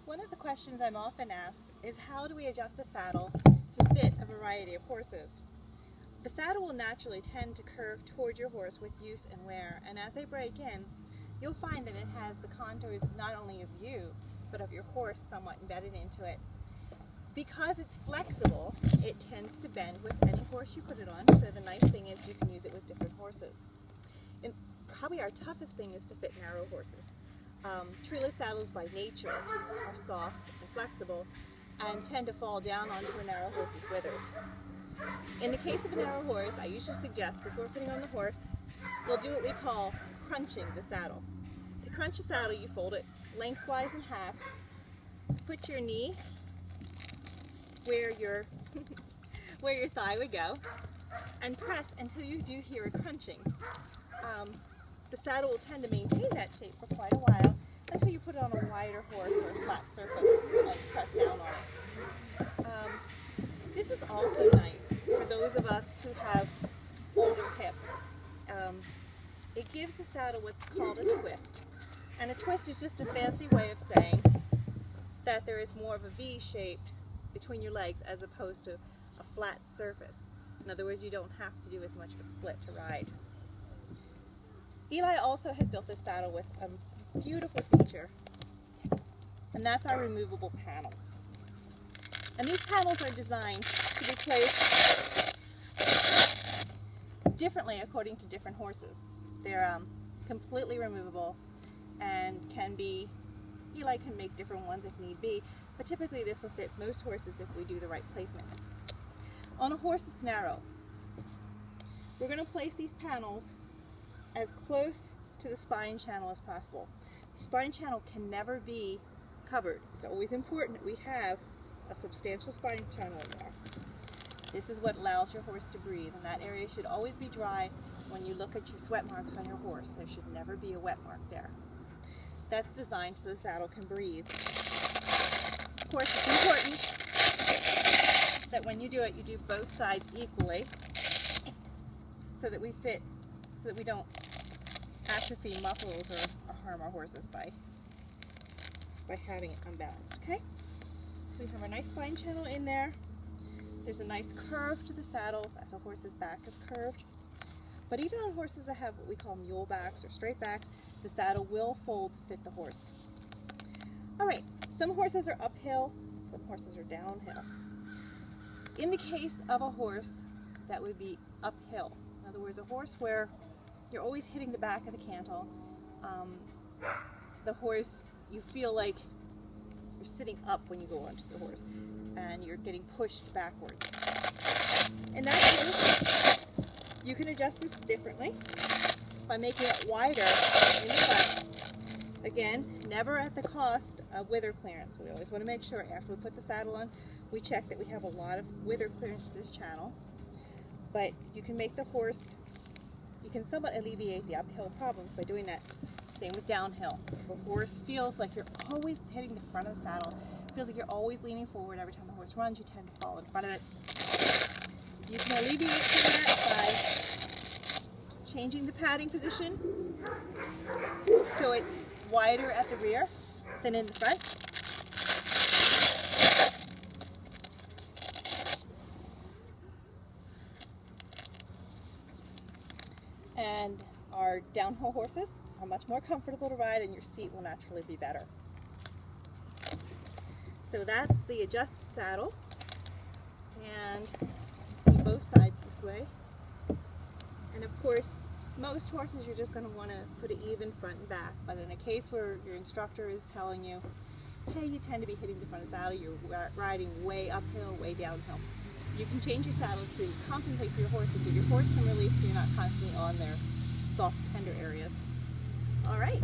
One of the questions I'm often asked is how do we adjust the saddle to fit a variety of horses? The saddle will naturally tend to curve toward your horse with use and wear, and as they break in, you'll find that it has the contours not only of you, but of your horse somewhat embedded into it. Because it's flexible, it tends to bend with any horse you put it on, so the nice thing is you can use it with different horses. And probably our toughest thing is to fit narrow horses. Treeless saddles by nature are soft and flexible and tend to fall down onto a narrow horse's withers. In the case of a narrow horse, I usually suggest before putting on the horse, we'll do what we call crunching the saddle. To crunch a saddle, you fold it lengthwise in half, put your knee where your thigh would go, and press until you do hear a crunching. The saddle will tend to maintain that shape for quite a while until you put it on a wider horse or a flat surface and press down on it. This is also nice for those of us who have older hips. It gives the saddle what's called a twist. And a twist is just a fancy way of saying that there is more of a V shape between your legs as opposed to a flat surface. In other words, you don't have to do as much of a split to ride. Eli also has built this saddle with a beautiful feature, and that's our removable panels. And these panels are designed to be placed differently according to different horses. They're completely removable and can be, Eli can make different ones if need be, but typically this will fit most horses if we do the right placement. On a horse that's narrow, we're going to place these panels as close to the spine channel as possible. The spine channel can never be covered. It's always important that we have a substantial spine channel in there. This is what allows your horse to breathe, and that area should always be dry. When you look at your sweat marks on your horse, there should never be a wet mark there. That's designed so the saddle can breathe. Of course, it's important that when you do it, you do both sides equally so that we fit, so that we don't atrophy muscles or harm our horses by having it unbalanced, okay? So we have our nice spine channel in there. There's a nice curve to the saddle as a horse's back is curved. But even on horses that have what we call mule backs or straight backs, the saddle will fold to fit the horse. All right, some horses are uphill, some horses are downhill. In the case of a horse that would be uphill, in other words, a horse where you're always hitting the back of the cantle, the horse, you feel like you're sitting up when you go onto the horse and you're getting pushed backwards. In that case, you can adjust this differently by making it wider in the front. Again, never at the cost of wither clearance. We always want to make sure after we put the saddle on, we check that we have a lot of wither clearance to this channel. But you can make the horse, you can somewhat alleviate the uphill problems by doing that. Same with downhill. If a horse feels like you're always hitting the front of the saddle, feels like you're always leaning forward every time the horse runs, you tend to fall in front of it. You can alleviate that by changing the padding position so it's wider at the rear than in the front. And our downhill horses are much more comfortable to ride, and your seat will naturally be better. So that's the adjusted saddle, and you see both sides this way. And of course, most horses you're just going to want to put it even front and back, but in a case where your instructor is telling you, hey, you tend to be hitting the front of the saddle, you're riding way uphill, way downhill, you can change your saddle to compensate for your horse and give your horse some relief so you're not constantly on their soft, tender areas. All right.